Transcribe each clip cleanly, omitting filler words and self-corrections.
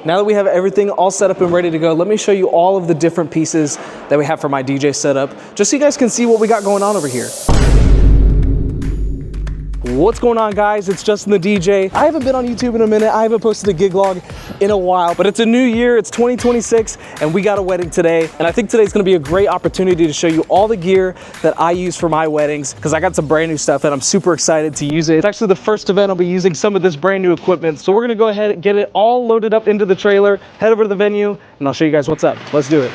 Now that we have everything all set up and ready to go, let me show you all of the different pieces that we have for my DJ setup, just so you guys can see what we got going on over here. What's going on, guys? It's Justin the DJ. I haven't been on YouTube in a minute. I haven't posted a gig log in a while, but it's a new year, it's 2026, and we got a wedding today. And I think today's gonna be a great opportunity to show you all the gear that I use for my weddings, because I got some brand new stuff and I'm super excited to use it. It's actually the first event I'll be using some of this brand new equipment. So we're gonna go ahead and get it all loaded up into the trailer, head over to the venue, and I'll show you guys what's up. Let's do it.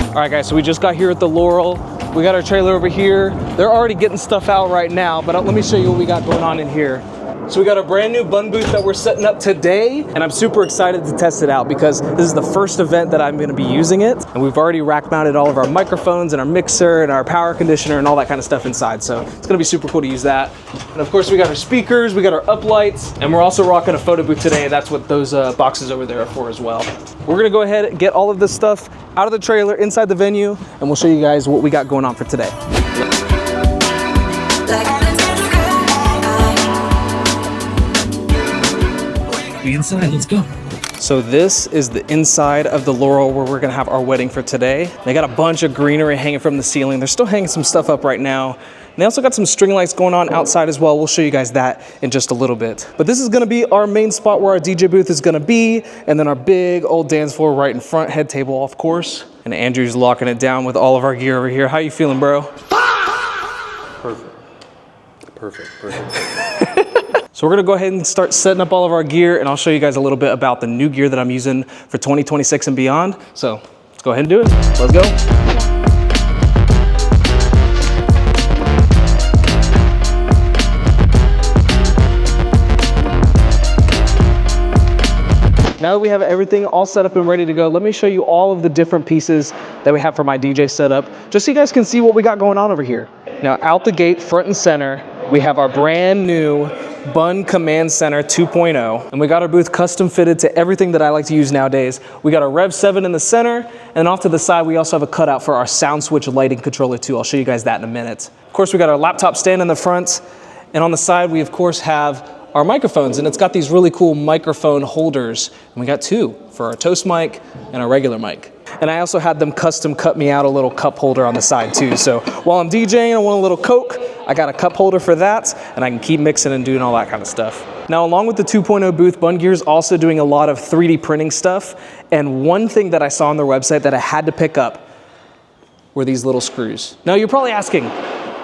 All right, guys, so we just got here at the Laurel. We got our trailer over here. They're already getting stuff out right now, but let me show you what we got going on in here. So we got a brand new bun booth that we're setting up today, and I'm super excited to test it out because this is the first event that I'm gonna be using it. And we've already rack mounted all of our microphones and our mixer and our power conditioner and all that kind of stuff inside. So it's gonna be super cool to use that. And of course we got our speakers, we got our uplights, and we're also rocking a photo booth today. That's what those boxes over there are for as well. We're gonna go ahead and get all of this stuff out of the trailer inside the venue, and we'll show you guys what we got going on for today. Inside, let's go. So this is the inside of the Laurel where we're gonna have our wedding for today. They got a bunch of greenery hanging from the ceiling. They're still hanging some stuff up right now. And they also got some string lights going on outside as well. We'll show you guys that in just a little bit. But this is gonna be our main spot where our DJ booth is gonna be, and then our big old dance floor right in front, head table of course. And Andrew's locking it down with all of our gear over here. How you feeling, bro? Perfect. Perfect, perfect. So we're gonna go ahead and start setting up all of our gear, and I'll show you guys a little bit about the new gear that I'm using for 2026 and beyond. So let's go ahead and do it. Let's go. Now that we have everything all set up and ready to go, let me show you all of the different pieces that we have for my DJ setup, just so you guys can see what we got going on over here. Now out the gate, front and center, we have our brand new Bun Command Center 2.0, and we got our booth custom fitted to everything that I like to use nowadays. We got our Rev 7 in the center, and off to the side, we also have a cutout for our sound switch lighting controller too. I'll show you guys that in a minute. Of course, we got our laptop stand in the front, and on the side, we of course have our microphones, and it's got these really cool microphone holders, and we got two for our Toast mic and our regular mic. And I also had them custom cut me out a little cup holder on the side too. So while I'm DJing, I want a little Coke, I got a cup holder for that, and I can keep mixing and doing all that kind of stuff. Now, along with the 2.0 booth, Bun Gear is also doing a lot of 3D printing stuff. And one thing that I saw on their website that I had to pick up were these little screws. Now you're probably asking,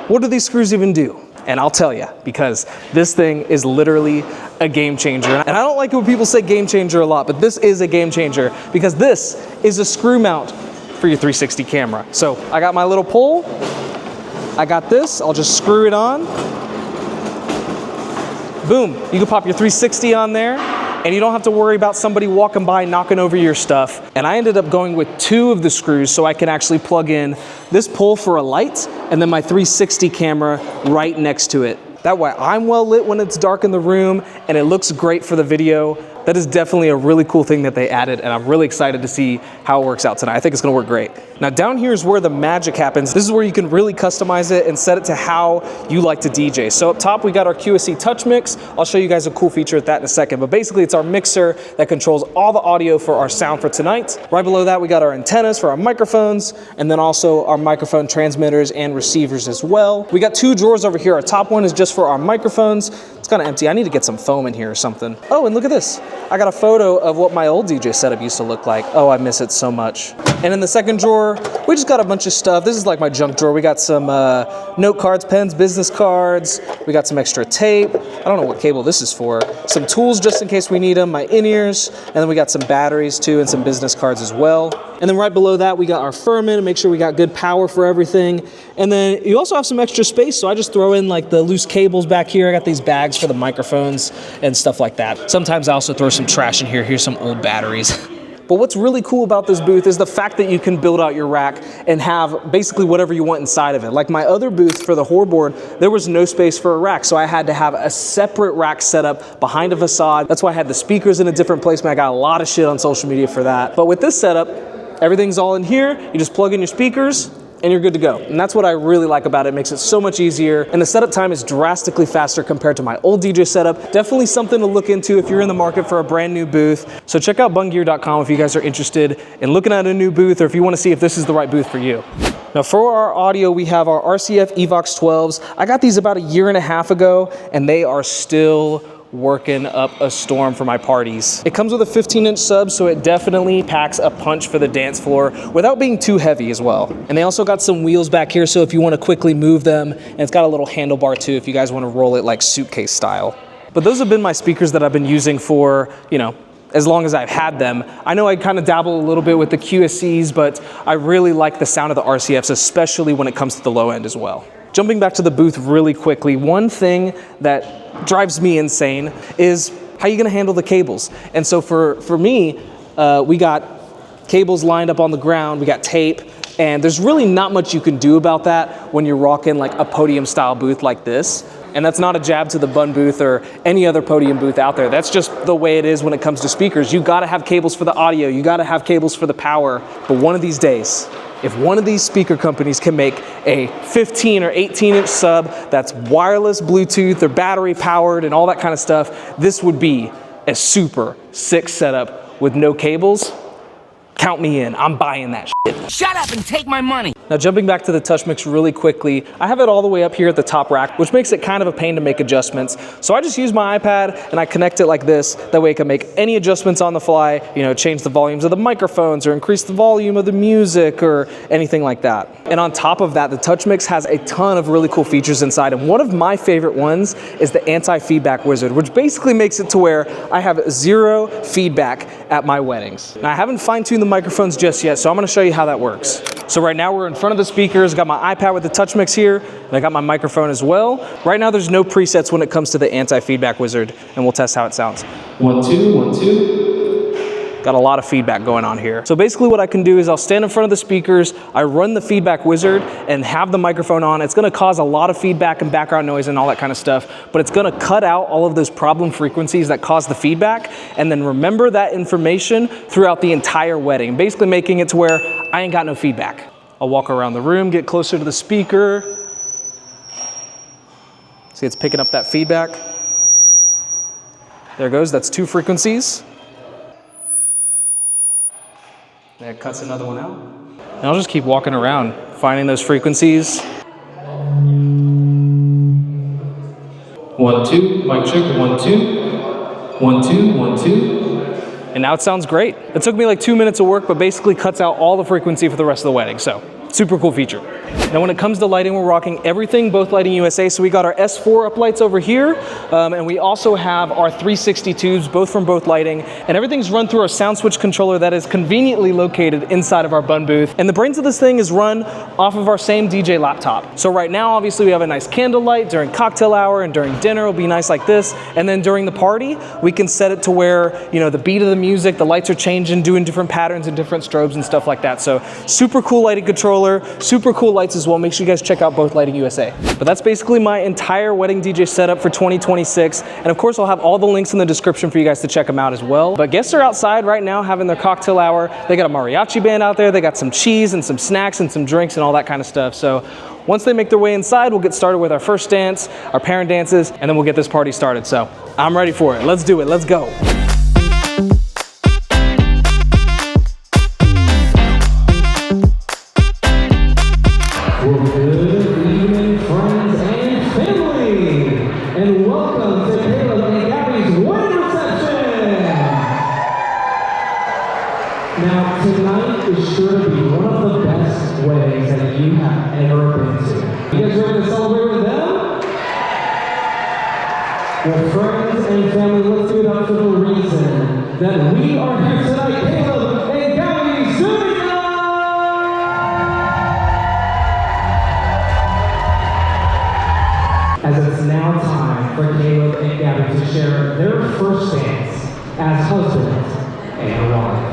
what do these screws even do? And I'll tell you, because this thing is literally a game changer. And I don't like it when people say game changer a lot, but this is a game changer because this is a screw mount for your 360 camera. So I got my little pole, I got this, I'll just screw it on. Boom, you can pop your 360 on there, and you don't have to worry about somebody walking by knocking over your stuff. And I ended up going with two of the screws so I can actually plug in this pole for a light and then my 360 camera right next to it. That way I'm well lit when it's dark in the room and it looks great for the video. That is definitely a really cool thing that they added, and I'm really excited to see how it works out tonight. I think it's gonna work great. Now down here is where the magic happens. This is where you can really customize it and set it to how you like to DJ. So up top, we got our QSC Touch Mix. I'll show you guys a cool feature at that in a second, but basically it's our mixer that controls all the audio for our sound for tonight. Right below that, we got our antennas for our microphones, and then also our microphone transmitters and receivers as well. We got two drawers over here. Our top one is just for our microphones. It's kind of empty. I need to get some foam in here or something. Oh, and look at this. I got a photo of what my old DJ setup used to look like. Oh, I miss it so much. And in the second drawer, we just got a bunch of stuff. This is like my junk drawer. We got some note cards, pens, business cards. We got some extra tape. I don't know what cable this is for. Some tools just in case we need them, my in-ears. And then we got some batteries too and some business cards as well. And then right below that, we got our Furman to make sure we got good power for everything. And then you also have some extra space, so I just throw in like the loose cables back here. I got these bags for the microphones and stuff like that. Sometimes I also throw some trash in here. Here's some old batteries. But what's really cool about this booth is the fact that you can build out your rack and have basically whatever you want inside of it. Like my other booth for the Horrorboard, there was no space for a rack, so I had to have a separate rack set up behind a facade. That's why I had the speakers in a different place, man. I got a lot of shit on social media for that. But with this setup, Everything's all in here. You just plug in your speakers and you're good to go. And that's what I really like about it. It makes it so much easier. And the setup time is drastically faster compared to my old DJ setup. Definitely something to look into if you're in the market for a brand new booth. So check out bungear.com if you guys are interested in looking at a new booth, or if you want to see if this is the right booth for you. Now for our audio, we have our RCF Evox 12s. I got these about 1.5 years ago, and they are still working up a storm for my parties. It comes with a 15-inch sub, so it definitely packs a punch for the dance floor without being too heavy as well. And they also got some wheels back here, so if you want to quickly move them, and it's got a little handlebar too if you guys want to roll it like suitcase style. But those have been my speakers that I've been using for, you know, as long as I've had them. I know I kind of dabble a little bit with the QSCs, but I really like the sound of the RCFs, especially when it comes to the low end as well. Jumping back to the booth really quickly, one thing that drives me insane is how you're gonna handle the cables. And so for me, we got cables lined up on the ground, we got tape, and there's really not much you can do about that when you're rocking like a podium style booth like this. And that's not a jab to the Bun booth or any other podium booth out there. That's just the way it is when it comes to speakers. You gotta have cables for the audio, you gotta have cables for the power, but one of these days, if one of these speaker companies can make a 15 or 18-inch sub that's wireless, Bluetooth, or battery powered and all that kind of stuff, this would be a super sick setup with no cables. Count me in, I'm buying that shit. Shut up and take my money. Now jumping back to the Touch Mix really quickly, I have it all the way up here at the top rack, which makes it kind of a pain to make adjustments. So I just use my iPad and I connect it like this. That way I can make any adjustments on the fly, you know, change the volumes of the microphones or increase the volume of the music or anything like that. And on top of that, the Touch Mix has a ton of really cool features inside. And one of my favorite ones is the anti-feedback wizard, which basically makes it to where I have 0 feedback at my weddings. Now I haven't fine-tuned the microphones just yet, so I'm gonna show you how that works. So right now we're in front of the speakers, got my iPad with the Touch Mix here, and I got my microphone as well. Right now there's no presets when it comes to the anti-feedback wizard, and we'll test how it sounds. 1, 2, 1, 2. Got a lot of feedback going on here. So basically what I can do is I'll stand in front of the speakers, I run the feedback wizard and have the microphone on. It's gonna cause a lot of feedback and background noise and all that kind of stuff, but it's gonna cut out all of those problem frequencies that cause the feedback, and then remember that information throughout the entire wedding, basically making it to where I ain't got no feedback. I'll walk around the room, get closer to the speaker. See, it's picking up that feedback. There it goes, that's 2 frequencies. That cuts another one out. And I'll just keep walking around, finding those frequencies. 1, 2, mic check, 1, 2. 1, 2, 1, 2. And now it sounds great. It took me like 2 minutes of work, but basically cuts out all the frequency for the rest of the wedding. So super cool feature. Now when it comes to lighting, we're rocking everything, Both Lighting USA. So we got our S4 uplights over here, and we also have our 360 tubes, both from Both Lighting, and everything's run through our sound switch controller that is conveniently located inside of our Bun booth. And the brains of this thing is run off of our same DJ laptop. So right now, obviously we have a nice candle light during cocktail hour, and during dinner it'll be nice like this. And then during the party, we can set it to where, you know, the beat of the music, the lights are changing, doing different patterns and different strobes and stuff like that. So super cool lighting controller, super cool lights as well. Make sure you guys check out Both Lighting USA. But that's basically my entire wedding DJ setup for 2026. And of course, I'll have all the links in the description for you guys to check them out as well. But guests are outside right now having their cocktail hour. They got a mariachi band out there. They got some cheese and some snacks and some drinks and all that kind of stuff. So once they make their way inside, we'll get started with our first dance, our parent dances, and then we'll get this party started. So I'm ready for it. Let's do it. Let's go. And welcome to Caleb and Gabby's wedding reception! Now, tonight is sure to be one of the best weddings that you have ever been to. You guys ready to celebrate with them? Well, friends and family, let's give it up for the reason that we are here tonight, Caleb and Gabby Zuniga! As it's now time for Caleb and Gabby to share their first dance as husband and wife.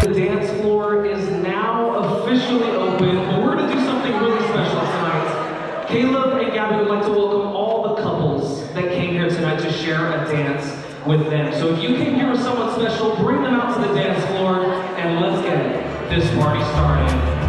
The dance floor is now officially open. open, but we're gonna do something really special tonight. Caleb and Gabby would like to welcome all the couples that came here tonight to share a dance with them. So if you came here with someone special, bring them out to the dance floor and let's get this party started.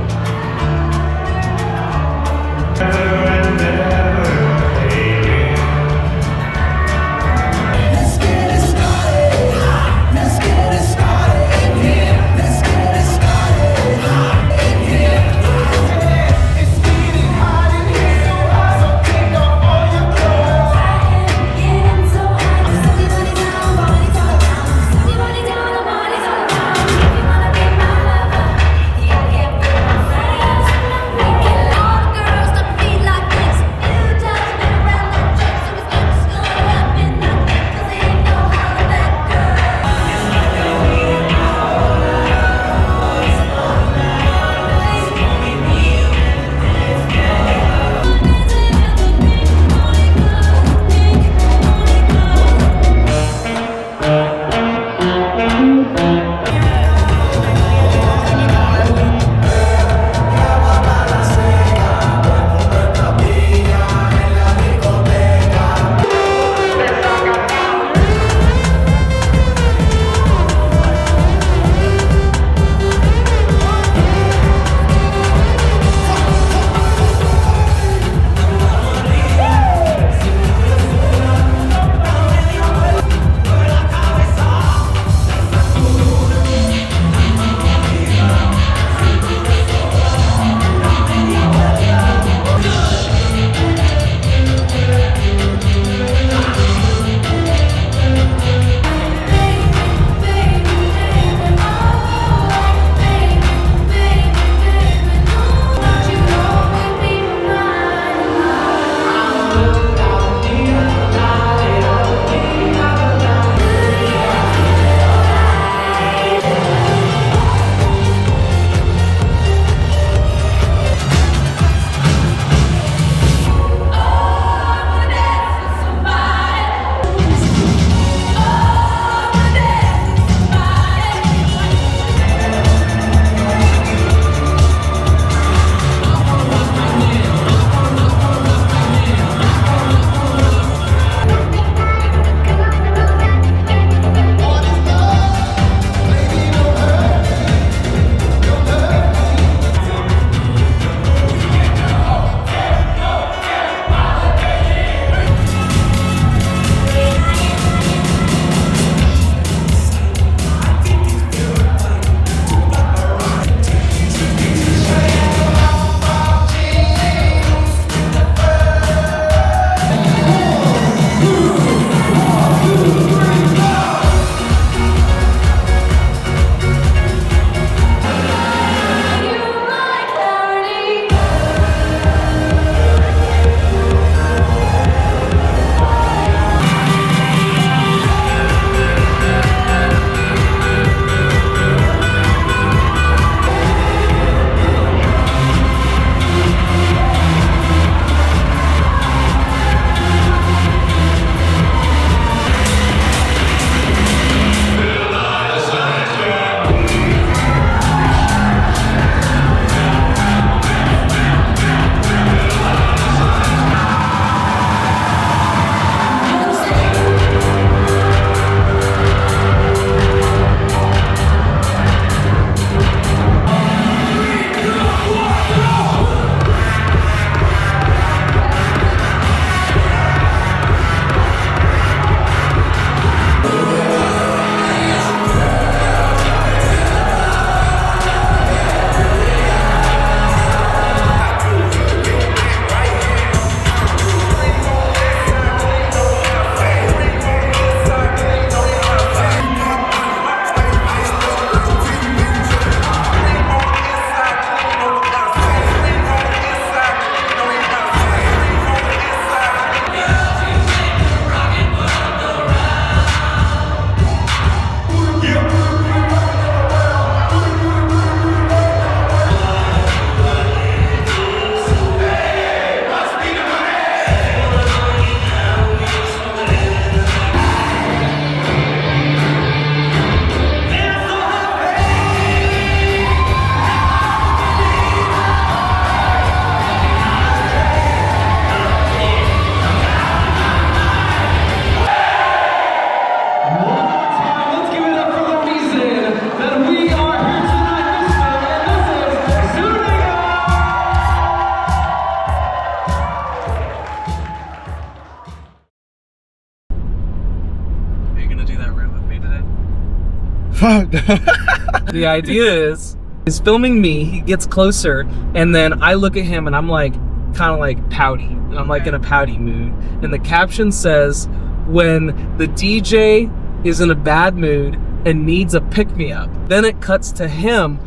The idea is he's filming me, he gets closer, and then I look at him and I'm like, kind of like pouty. I'm like in a pouty mood. And the caption says, when the DJ is in a bad mood and needs a pick-me-up. Then it cuts to him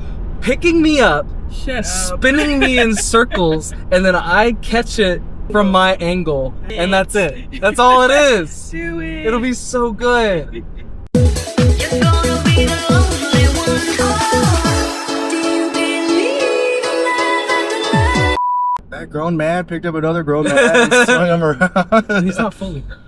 picking me up, spinning me in circles, and then I catch it from my angle, and that's it. That's all it is. Do it. It'll be so good. You're gonna be the lonely one. Oh, do you believe in love after love? That grown man picked up another grown man and swung him around. He's not fully grown.